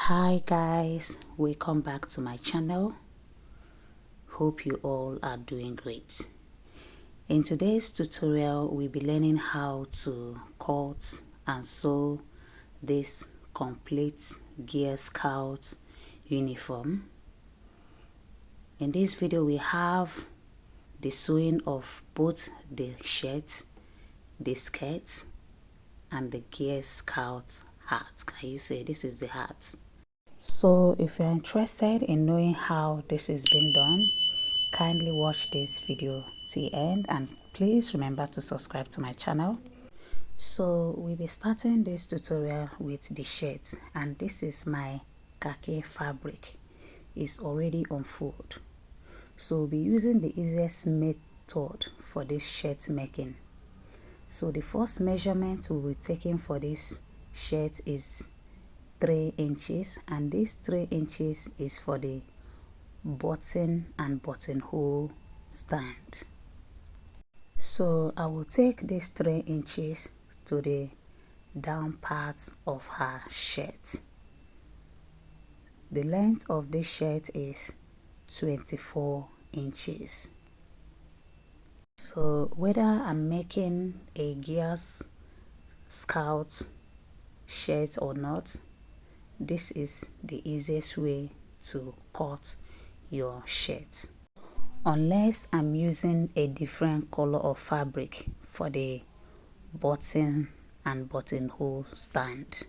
Hi guys, welcome back to my channel. Hope you all are doing great. In today's tutorial, we'll be learning how to cut and sew this complete Girl Scout uniform. In this video, we have the sewing of both the shirt, the skirt, and the Girl Scout hat. Can you say this is the hat? So if you're interested in knowing how this is being done, kindly watch this video till end and please remember to subscribe to my channel. So we'll be starting this tutorial with the shirt, and this is my khaki fabric. It's already on fold. So we'll be using the easiest method for this shirt making. So the first measurement we'll be taking for this shirt is 3 inches, and this 3 inches is for the button and buttonhole stand. So I will take this 3 inches to the down part of her shirt. The length of this shirt is 24 inches. So whether I'm making a Girl Scout shirt or not, this is the easiest way to cut your shirt, unless I'm using a different color of fabric for the button and buttonhole stand.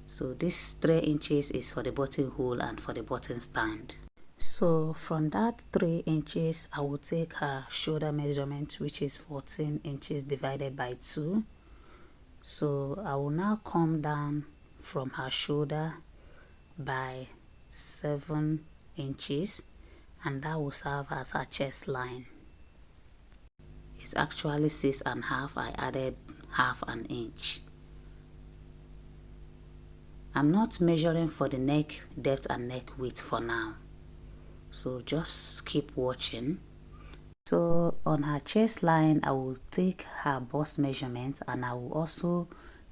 So this 3 inches is for the buttonhole and for the button stand. So from that 3 inches, I will take her shoulder measurement, which is 14 inches divided by 2. So I will now come down from her shoulder by 7 inches, and that will serve as her chest line. It's actually 6.5. I added half an inch. I'm not measuring for the neck depth and neck width for now, so just keep watching. So on her chest line, I will take her bust measurement, and I will also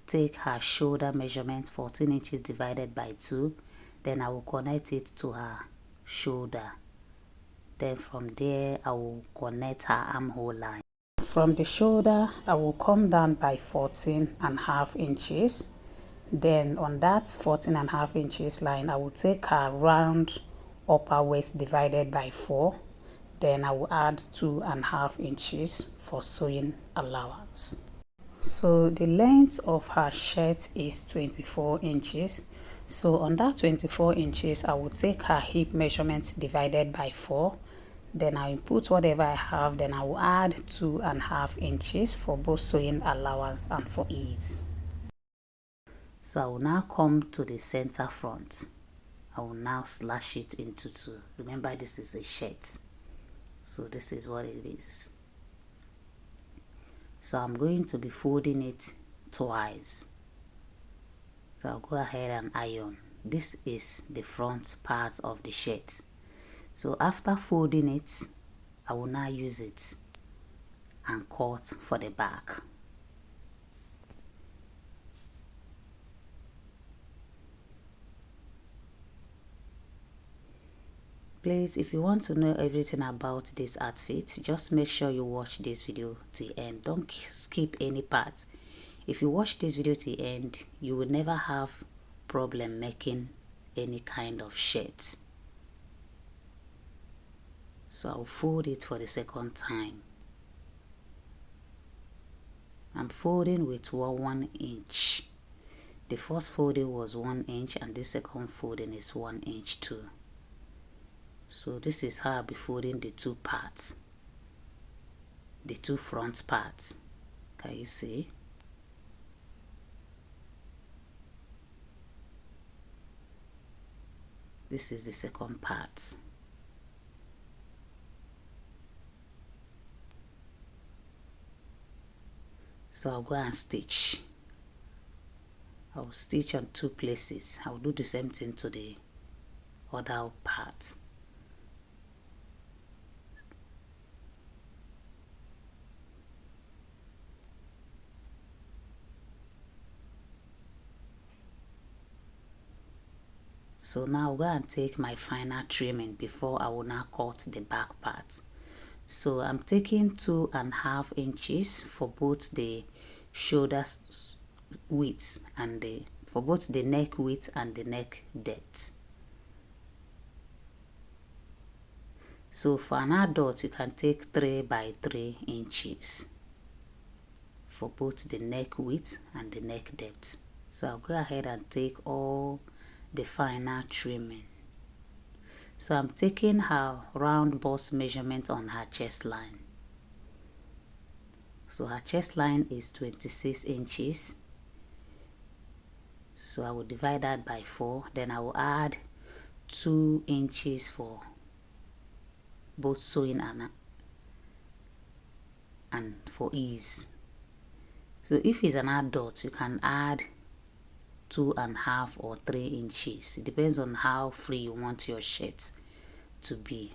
take her shoulder measurement, 14 inches divided by 2. Then I will connect it to her shoulder. Then from there, I will connect her armhole line. From the shoulder, I will come down by 14.5 inches. Then on that 14.5 inches line, I will take her round upper waist divided by 4. Then I will add 2.5 inches for sewing allowance. So the length of her shirt is 24 inches. So on that 24 inches, I will take her hip measurement divided by 4. Then I will put whatever I have. Then I will add 2.5 inches for both sewing allowance and for ease. So I will now come to the center front. I will now slash it into 2. Remember, this is a shirt. So this is what it is. So I'm going to be folding it twice. So I'll go ahead and iron. This is the front part of the shirt. So after folding it, I will now use it and cut for the back. Please, if you want to know everything about this outfit, just make sure you watch this video till end. Don't skip any part. If you watch this video till end, you will never have problem making any kind of shirt. So I'll fold it for the second time. I'm folding with 1 inch. The first folding was 1 inch, and the second folding is 1 inch too. So this is how I'll be folding the two parts, the two front parts. Can you see? This is the second part. So I'll go and stitch. I'll stitch on 2 places. I'll do the same thing to the other part. So now I'll go and take my final trimming before I will now cut the back part. So I'm taking 2.5 inches for both the shoulder width and for both the neck width and the neck depth. So for an adult, you can take 3 by 3 inches for both the neck width and the neck depth. So I'll go ahead and take all the final trimming. So I'm taking her round bust measurement on her chest line. So her chest line is 26 inches. So I will divide that by 4. Then I will add 2 inches for both sewing and for ease. So if it's an adult, you can add 2.5 or 3 inches. It depends on how free you want your shirt to be.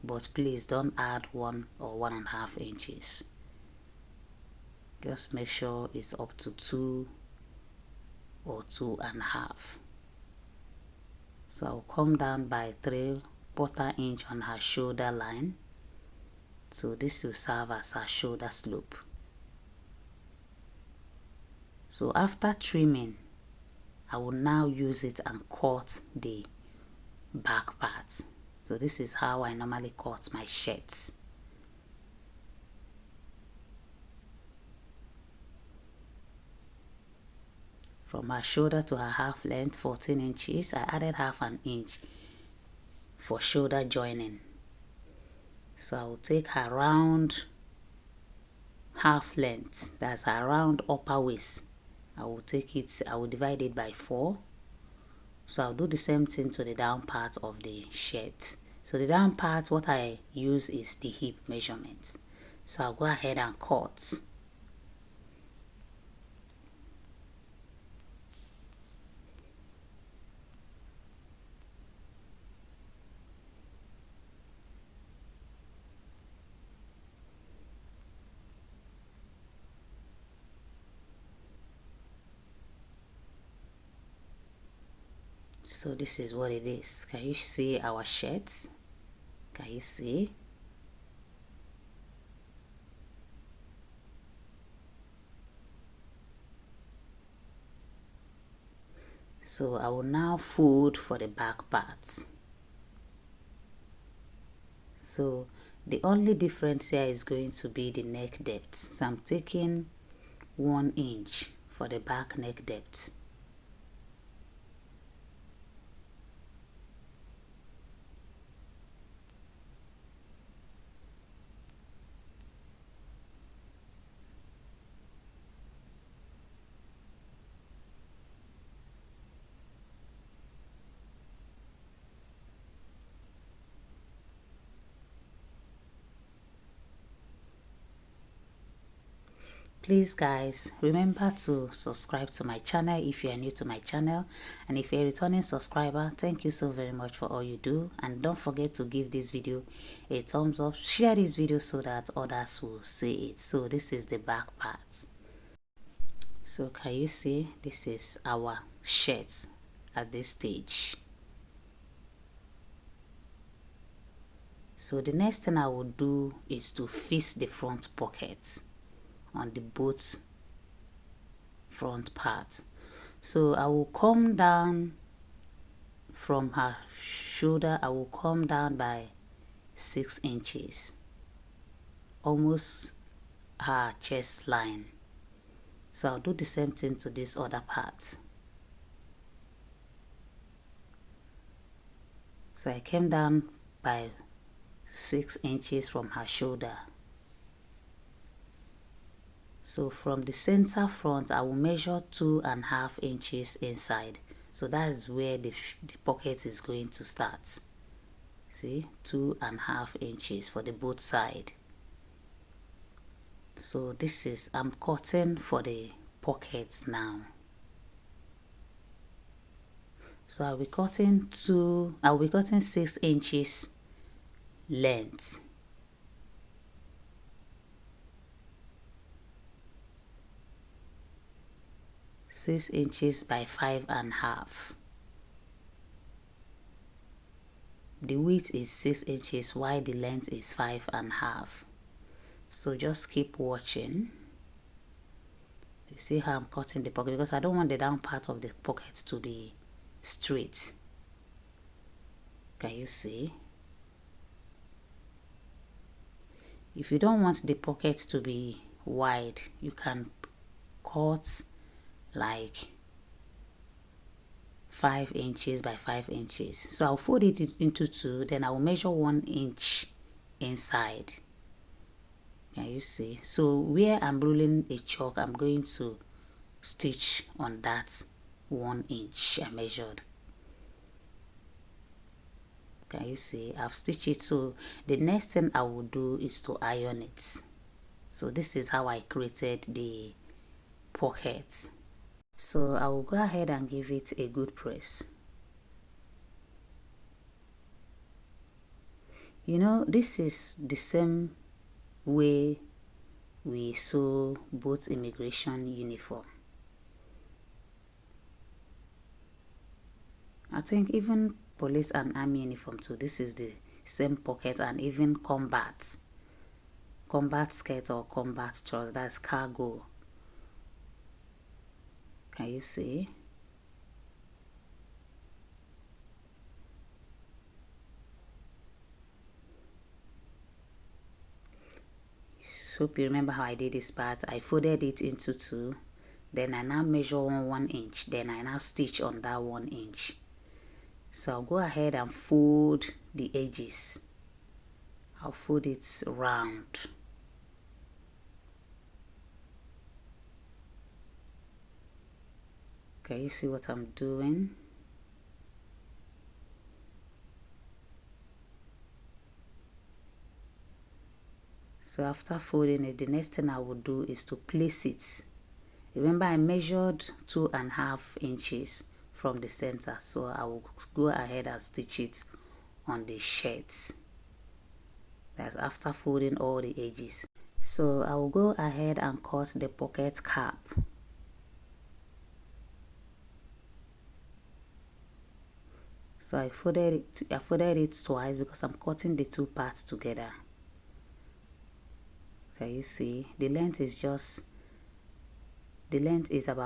But please don't add 1 or 1.5 inches. Just make sure it's up to 2 or 2.5. So I'll come down by 3/4 inch on her shoulder line. So this will serve as her shoulder slope. So after trimming, I will now use it and cut the back part. So this is how I normally cut my shirts. From her shoulder to her half length, 14 inches, I added 1/2 inch for shoulder joining. So I will take her round half length, that's her round upper waist. I will divide it by 4. So I'll do the same thing to the down part of the shirt. So the down part, what I use is the hip measurement. So I'll go ahead and cut. So this is what it is. Can you see our shirts? Can you see? So I will now fold for the back parts. So the only difference here is going to be the neck depth. So I'm taking 1 inch for the back neck depth. Please guys, remember to subscribe to my channel if you are new to my channel, and if you're a returning subscriber, thank you so very much for all you do. And don't forget to give this video a thumbs up, share this video so that others will see it. So this is the back part. So can you see, this is our shirt at this stage. So the next thing I will do is to fix the front pockets on the both front part. So I will come down from her shoulder, I will come down by 6 inches, almost her chest line. So I'll do the same thing to this other part. So I came down by 6 inches from her shoulder. So from the center front, I will measure 2.5 inches inside. So that is where the pocket is going to start. See, 2.5 inches for the both side. So this is, I'm cutting for the pockets now. So I'll be cutting 6 inches length. 6 inches by 5.5. the width is 6 inches while the length is 5.5. So just keep watching. You see how I'm cutting the pocket, because I don't want the down part of the pocket to be straight. Can you see? If you don't want the pocket to be wide, you can cut like 5 inches by 5 inches. So I'll fold it into two, then I'll measure 1 inch inside. Can you see? So where I'm rolling a chalk, I'm going to stitch on that 1 inch I measured. Can you see? I've stitched it. So the next thing I will do is to iron it. So this is how I created the pocket. So I will go ahead and give it a good press. You know, this is the same way we sew both immigration uniform. I think even police and army uniform too, this is the same pocket, and even combat skirt or combat trousers, that's cargo. Can you see? Hope you remember how I did this part. I folded it into two, then I now measure on 1 inch, then I now stitch on that 1 inch. So I'll go ahead and fold the edges. I'll fold it round. Okay, you see what I'm doing? So after folding it, the next thing I will do is to place it. Remember, I measured 2.5 inches from the center, so I will go ahead and stitch it on the shirts. That's after folding all the edges. So I will go ahead and cut the pocket cap. So I folded it twice because I'm cutting the two parts together. Can you see? The length is about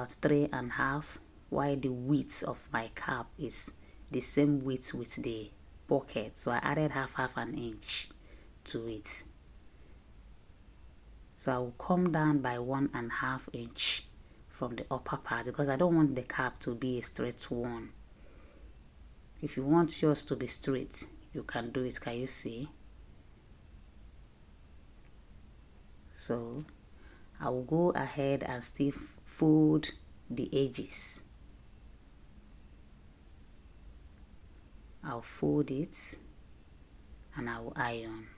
3.5, while the width of my cap is the same width with the pocket. So I added half an inch to it. So I will come down by 1.5 inch from the upper part, because I don't want the cap to be a straight one. If you want yours to be straight, you can do it. Can you see? So I will go ahead and still fold the edges. I'll fold it and I will iron.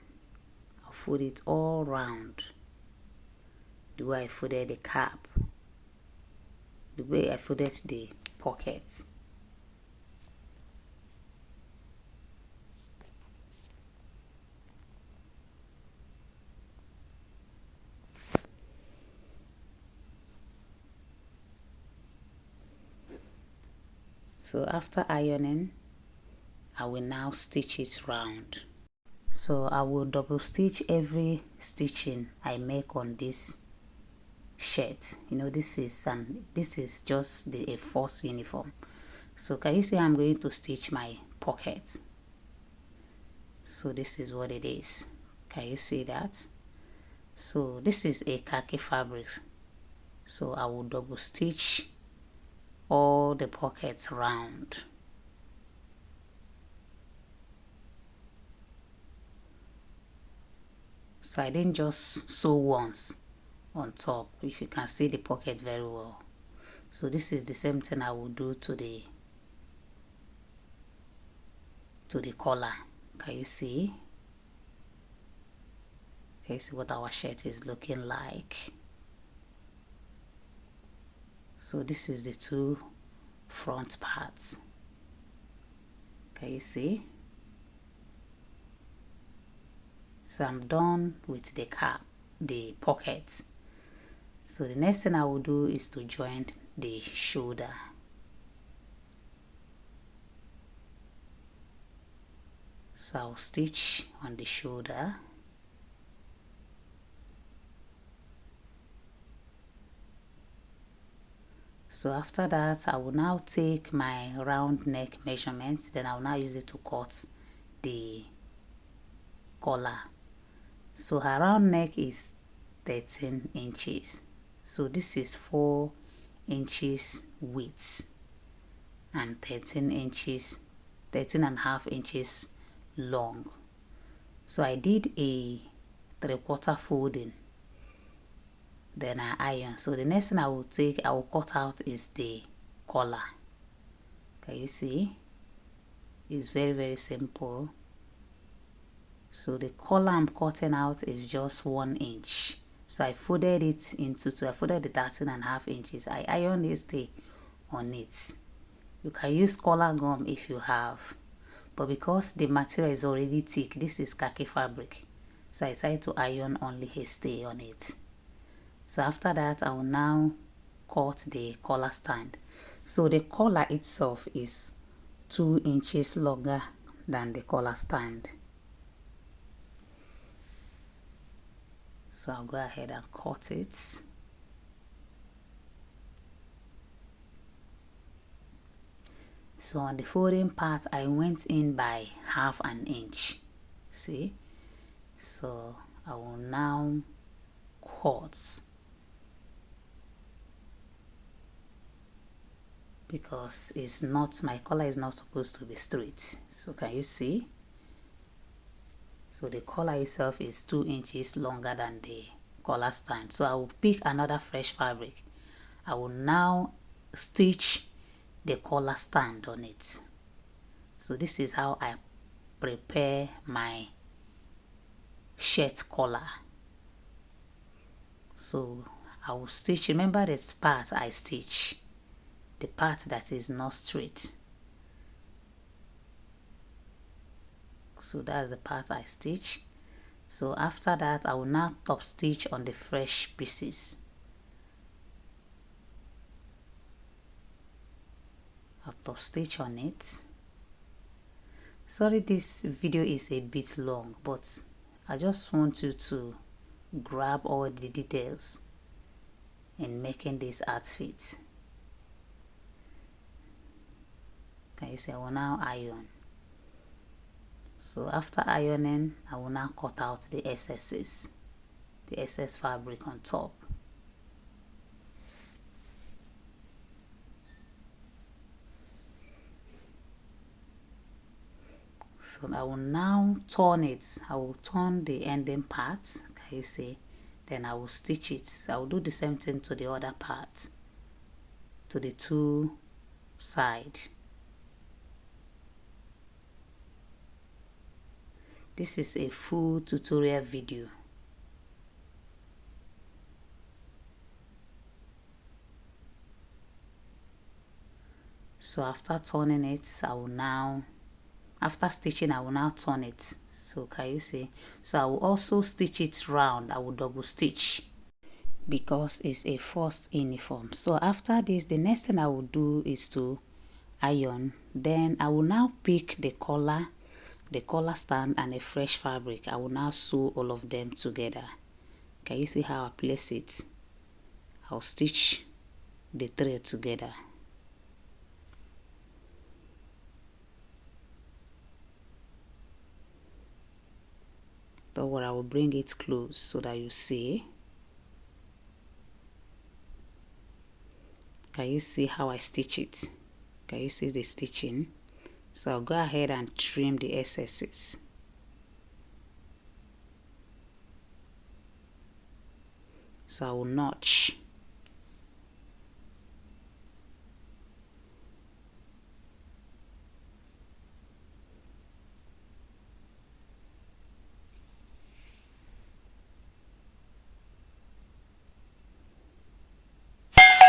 I'll fold it all round the way I folded the cap, the way I folded the pocket. So after ironing, I will now stitch it round. So I will double stitch every stitching I make on this shirt. You know, this is just a force uniform. So can you see I'm going to stitch my pocket? So this is what it is. Can you see that? So this is a khaki fabric. So I will double stitch all the pockets round. So I didn't just sew once on top, if you can see the pocket very well. So this is the same thing I will do to the collar. Can you see? Can you see what our shirt is looking like? So this is the two front parts. Can you see? So I'm done with the cap, the pockets. So the next thing I will do is to join the shoulder. So I'll stitch on the shoulder. So after that, I will now take my round neck measurements, then I will now use it to cut the collar. So her round neck is 13 inches. So this is 4 inches width and 13 inches, 13.5 inches long. So I did a 3/4 folding, then I iron. So the next thing I will cut out is the collar. Can you see? It's very simple. So the collar I'm cutting out is just 1 inch. So I folded it into two. I folded the 13.5 inches. I ironed this stay on it. You can use collar gum if you have, but because the material is already thick, this is khaki fabric, so I decided to iron only a stay on it. So after that, I will now cut the collar stand. So the collar itself is 2 inches longer than the collar stand. So I'll go ahead and cut it. So on the folding part, I went in by 1/2 inch. See? So I will now cut, because it's not, my collar is not supposed to be straight. So can you see? So the collar itself is 2 inches longer than the collar stand. So I will pick another fresh fabric. I will now stitch the collar stand on it. So this is how I prepare my shirt collar. So I will stitch, remember this part I stitch, the part that is not straight. So that's the part I stitch. So after that, I will now top stitch on the fresh pieces. I'll top stitch on it. Sorry, this video is a bit long, but I just want you to grab all the details in making this outfit. Can you see? I will now iron. So after ironing, I will now cut out the excesses, the excess fabric on top. So I will now turn it. I will turn the ending part. Can you see? Then I will stitch it. I will do the same thing to the other part, to the two sides. This is a full tutorial video. So after turning it, I will now, after stitching, I will now turn it. So can you see? So I will also stitch it round. I will double stitch because it's a first uniform. So after this, the next thing I will do is to iron. Then I will now pick the collar stand and a fresh fabric. I will now sew all of them together. Can you see how I place it? I'll stitch the thread together. So what, I will bring it close so that you see. Can you see how I stitch it? Can you see the stitching? So I'll go ahead and trim the excesses. So I will notch.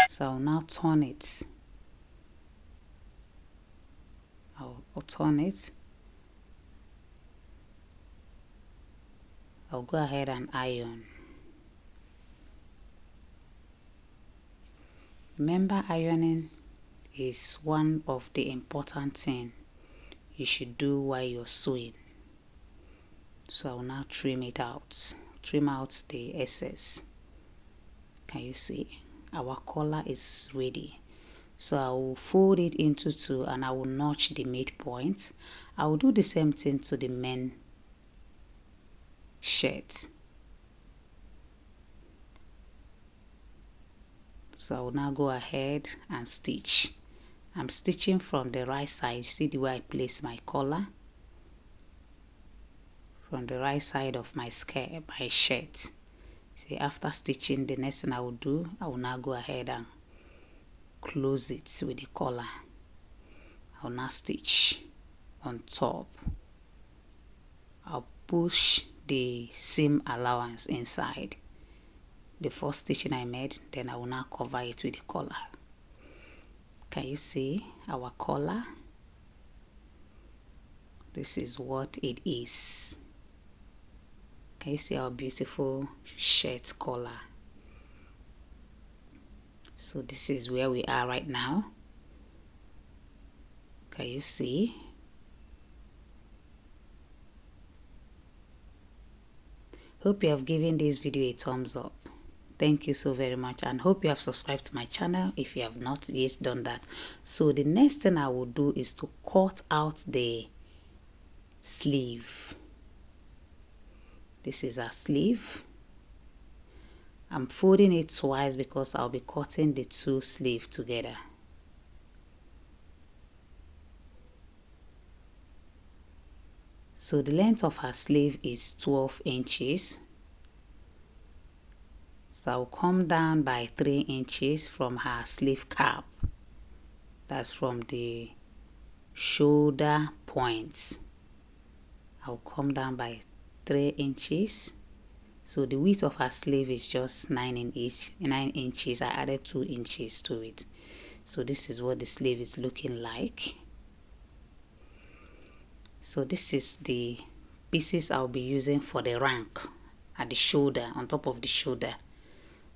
So I'll now turn it. I'll turn it. I'll go ahead and iron. Remember, ironing is one of the important things you should do while you're sewing. So I will now trim it out, trim out the excess. Can you see? Our collar is ready. So I will fold it into two and I will notch the midpoint. I will do the same thing to the main shirt. So I will now go ahead and stitch. I'm stitching from the right side. See the way I place my collar? From the right side of my skirt, my shirt. See, after stitching, the next thing I will do, I will now go ahead and close it with the collar. I will now stitch on top. I'll push the seam allowance inside the first stitching I made, then I will now cover it with the collar. Can you see our collar? This is what it is. Can you see our beautiful shirt collar? So this is where we are right now. Can you see? Hope you have given this video a thumbs up. Thank you so very much, and hope you have subscribed to my channel if you have not yet done that. So the next thing I will do is to cut out the sleeve. This is our sleeve. I'm folding it twice because I'll be cutting the two sleeves together. So the length of her sleeve is 12 inches. So I'll come down by 3 inches from her sleeve cap. That's from the shoulder points. I'll come down by 3 inches. So the width of her sleeve is just 9 inches. I added 2 inches to it. So this is what the sleeve is looking like. So this is the pieces I'll be using for the rank at the shoulder, on top of the shoulder.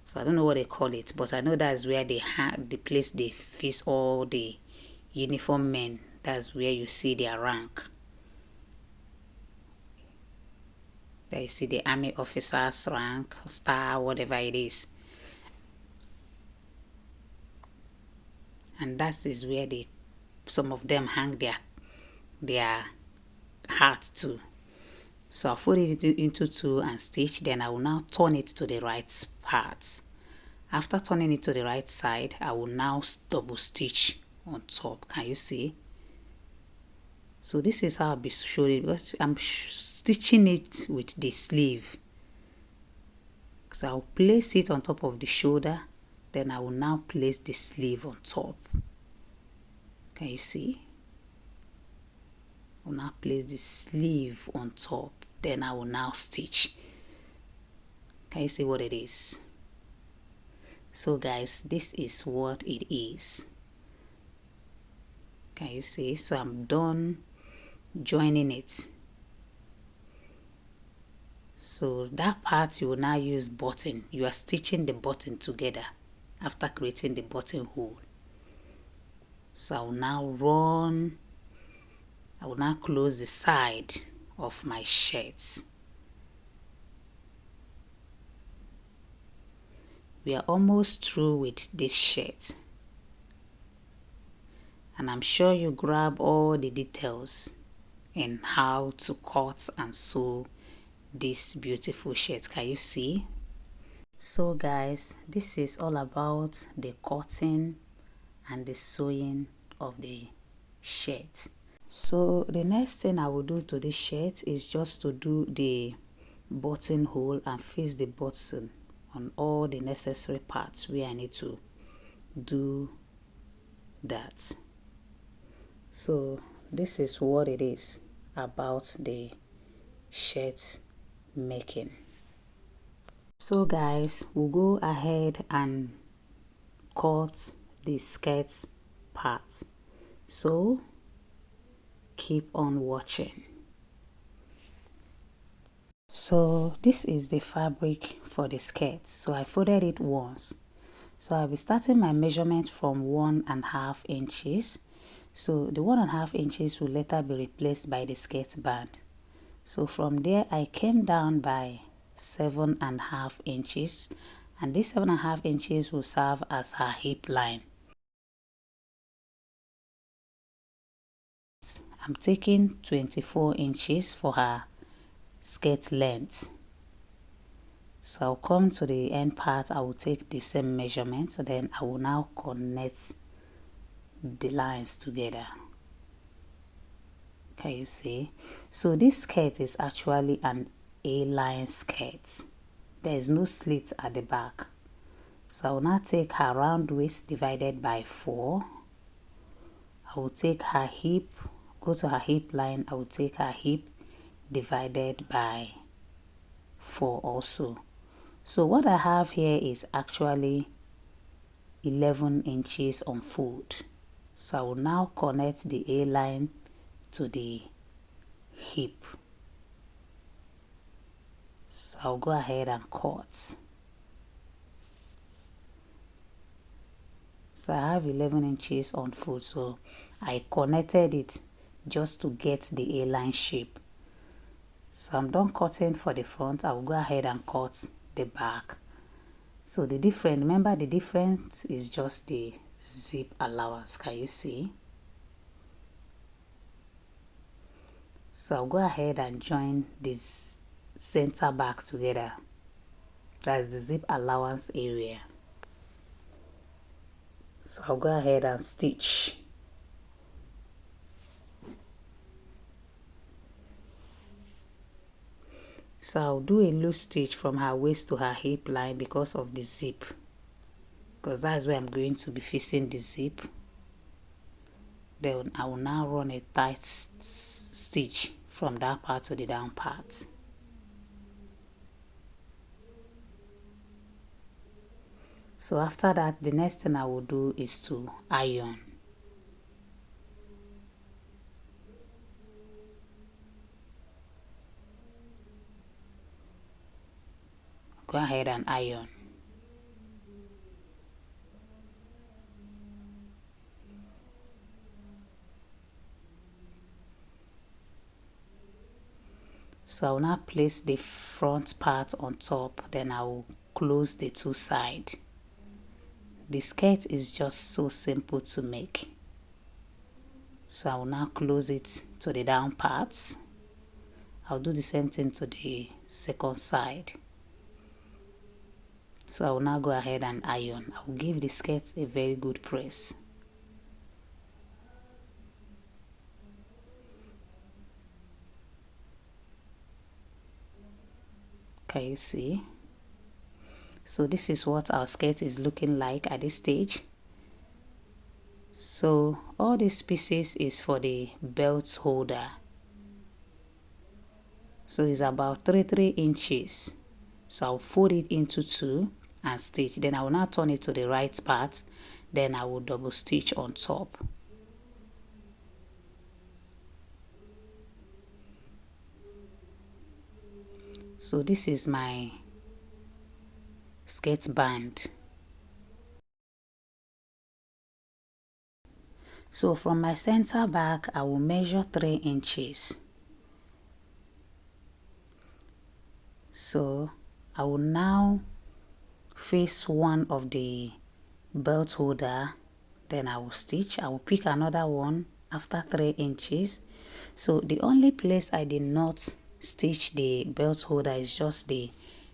So I don't know what they call it, but I know that's where they have the place they fix all the uniform men. That's where you see their rank. There you see the army officer's rank, star, whatever it is. And that is where some of them hang their hat too. So I'll fold it into two and stitch. Then I will now turn it to the right part. After turning it to the right side, I will now double stitch on top. Can you see? So this is how I'll be showing it, because I'm stitching it with the sleeve. So I'll place it on top of the shoulder, then I will now place the sleeve on top. Can you see? I will now place the sleeve on top, then I will now stitch. Can you see what it is? So guys, this is what it is. Can you see? So I'm done joining it. So that part you will now use button. You are stitching the button together after creating the button hole. So I will now close the side of my shirts. We are almost through with this shirt, and I'm sure you grab all the details in how to cut and sew this beautiful shirt. Can you see? So guys, this is all about the cutting and the sewing of the shirt. So the next thing I will do to this shirt is just to do the buttonhole and fix the button on all the necessary parts where I need to do that. So this is what it is about the shirt making. So guys, we'll go ahead and cut the skirt part. So keep on watching. So this is the fabric for the skirt. So I folded it once. So I'll be starting my measurement from 1.5 inches. So the 1.5 inches will later be replaced by the skirt band. So from there I came down by 7.5 inches, and this 7.5 inches will serve as her hip line. I'm taking 24 inches for her skirt length. So I'll come to the end part, I will take the same measurement, then I will now connect the lines together. Can you see? So this skirt is actually an A-line skirt. There is no slit at the back. So I will now take her round waist divided by 4. I will take her hip, go to her hip line, I will take her hip divided by 4 also. So what I have here is actually 11 inches on fold. So I will now connect the A line to the hip. So I'll go ahead and cut. So I have 11 inches on fold, so I connected it just to get the A-line shape. So I'm done cutting for the front. I will go ahead and cut the back. So the difference, remember the difference is just the zip allowance. Can you see? So I'll go ahead and join this center back together. That's the zip allowance area. So I'll go ahead and stitch. So I'll do a loose stitch from her waist to her hip line because of the zip, because that's where I'm going to be fixing the zip. Then I will now run a tight stitch from that part to the down part. So after that, the next thing I will do is to iron. Go ahead and iron. So I will now place the front part on top, then I will close the two sides. The skirt is just so simple to make. So I will now close it to the down parts. I'll do the same thing to the second side. So I will now go ahead and iron. I will give the skirt a very good press. Can you see? So this is what our skirt is looking like at this stage. So all these pieces is for the belt holder. So it's about 3 inches. So I'll fold it into 2 and stitch. Then I will now turn it to the right part. Then I will double stitch on top. So this is my skirt band. So from my center back, I will measure 3 inches. So I will now face one of the belt holder, then I will stitch. I will pick another one after 3 inches. So the only place I did not stitch the belt holder is just the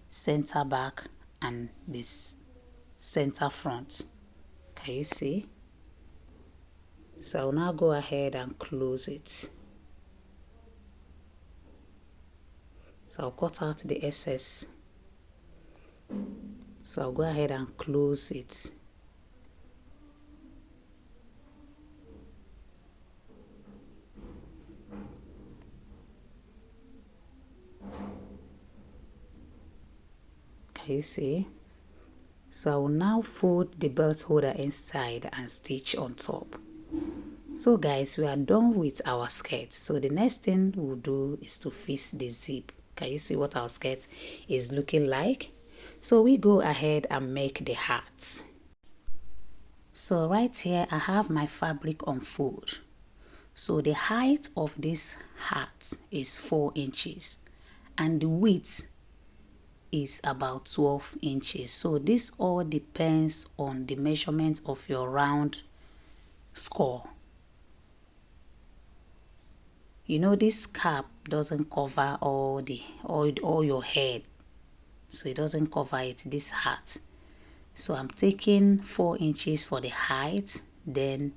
center back and this center front. Can you see? So I'll now go ahead and close it. So I'll cut out the excess. So I'll go ahead and close it. Can you see? So I will now fold the belt holder inside and stitch on top. So guys, we are done with our skirt. So the next thing we'll do is to fix the zip. Can you see what our skirt is looking like? So we go ahead and make the hearts. So right here I have my fabric on fold. So the height of this hat is 4 inches and the width is about 12 inches. So this all depends on the measurement of your round skull. You know, this cap doesn't cover all your head, so it doesn't cover it, this hat. So I'm taking 4 inches for the height, then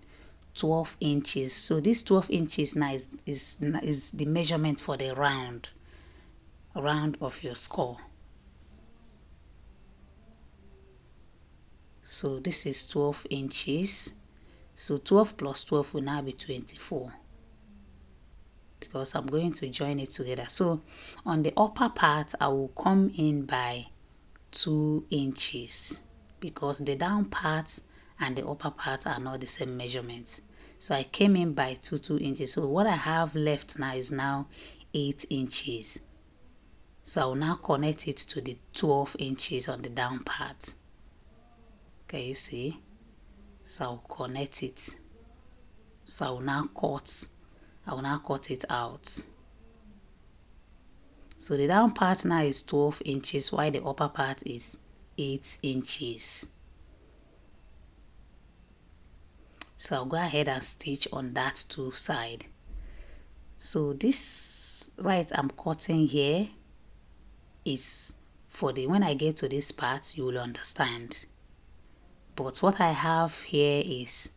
12 inches. So this 12 inches now is the measurement for the round of your skull. So this is 12 inches. So 12 plus 12 will now be 24, because I'm going to join it together. So on the upper part, I will come in by 2 inches, because the down part and the upper part are not the same measurements. So I came in by 2 inches. So what I have left now is now 8 inches. So I will now connect it to the 12 inches on the down part. Can you see? So I'll connect it. So I will now cut it out. So the down part now is 12 inches, while the upper part is 8 inches. So I'll go ahead and stitch on that two side. So this I'm cutting here is for when I get to this part, you will understand. But what I have here is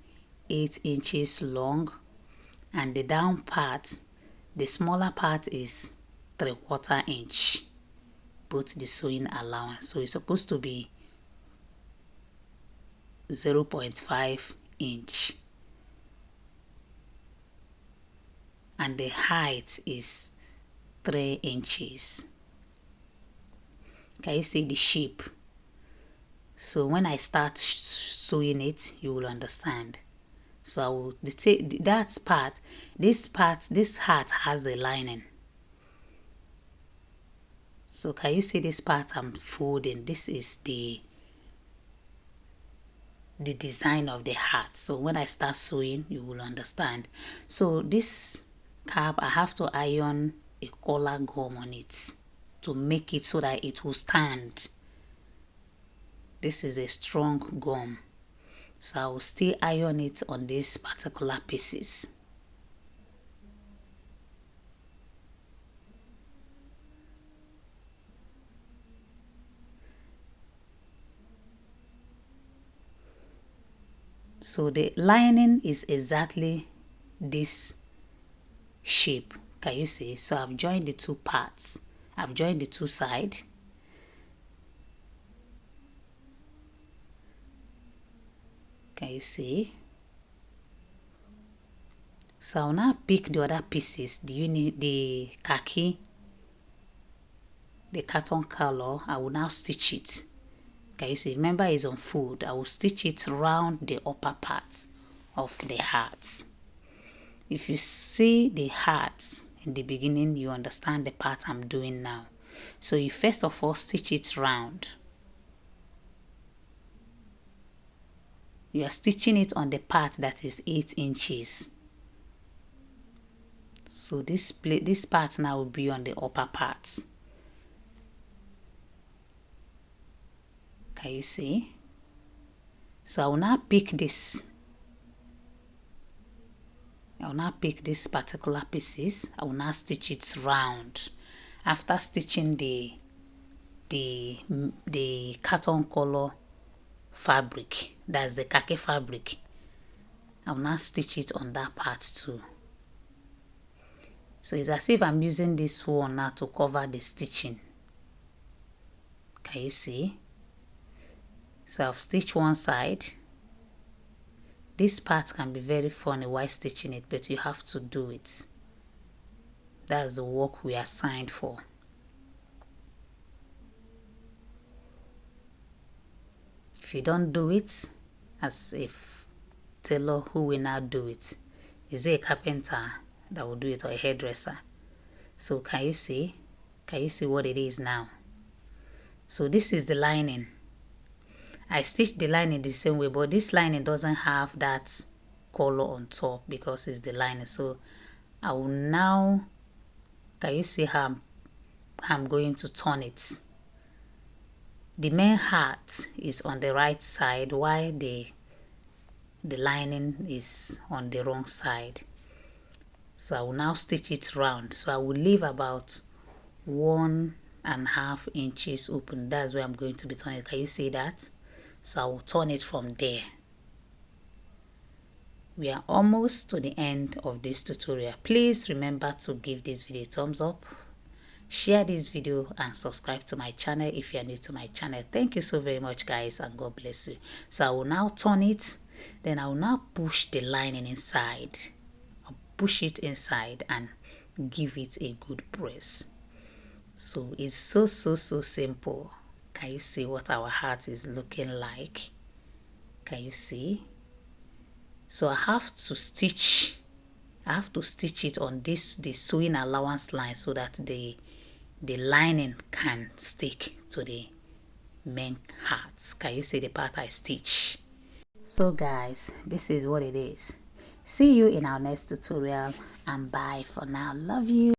8 inches long, and the down part, the smaller part, is 3/4 inch, both the sewing allowance. So it's supposed to be 0.5 inch, and the height is 3 inches. Can you see the shape? So when I start sewing it, you will understand. So I will say that part, this hat has a lining. So can you see this part I'm folding? This is the design of the hat. So when I start sewing, you will understand. So this cap, I have to iron a collar gum on it to make it so that it will stand. This is a strong gum, so I will still iron it on these particular pieces. So the lining is exactly this shape. Can you see? So I've joined the two parts. I've joined the two sides. Can you see? So I'll now pick the other pieces. Do you need the khaki, the carton color? I will now stitch it. Can you see? Remember, it's on fold. I will stitch it around the upper part of the hat. If you see the hat in the beginning, you understand the part I'm doing now. So you first of all stitch it round. You are stitching it on the part that is 8 inches. So this part now will be on the upper part. Can you see? So I will now pick this. I will now pick these particular pieces. I will now stitch it round. After stitching the carton color fabric, that's the khaki fabric, I will now stitch it on that part too. So it's as if I'm using this one now to cover the stitching. Can you see? So I've stitched one side. This part can be very funny while stitching it, but you have to do it. That's the work we are signed for. If you don't do it, as if tailor, who will now do it? Is it a carpenter that will do it, or a hairdresser? So can you see? Can you see what it is now? So this is the lining. I stitched the lining the same way, but this lining doesn't have that color on top because it's the lining. So I will now, can you see how I'm going to turn it? The main heart is on the right side while the lining is on the wrong side. So I will now stitch it round. So I will leave about 1.5 inches open. That's where I'm going to be turning it. Can you see that? So I will turn it from there. We are almost to the end of this tutorial. Please remember to give this video a thumbs up, share this video, and subscribe to my channel if you are new to my channel. Thank you so very much, guys, and God bless you. So I will now turn it, then I will now push the lining inside. I'll push it inside and give it a good press. So it's so simple. Can you see what our heart is looking like? Can you see? So I have to stitch it on the sewing allowance line so that the lining can stick to the main heart. Can you see the part I stitch? So guys, this is what it is. See you in our next tutorial, and bye for now. Love you.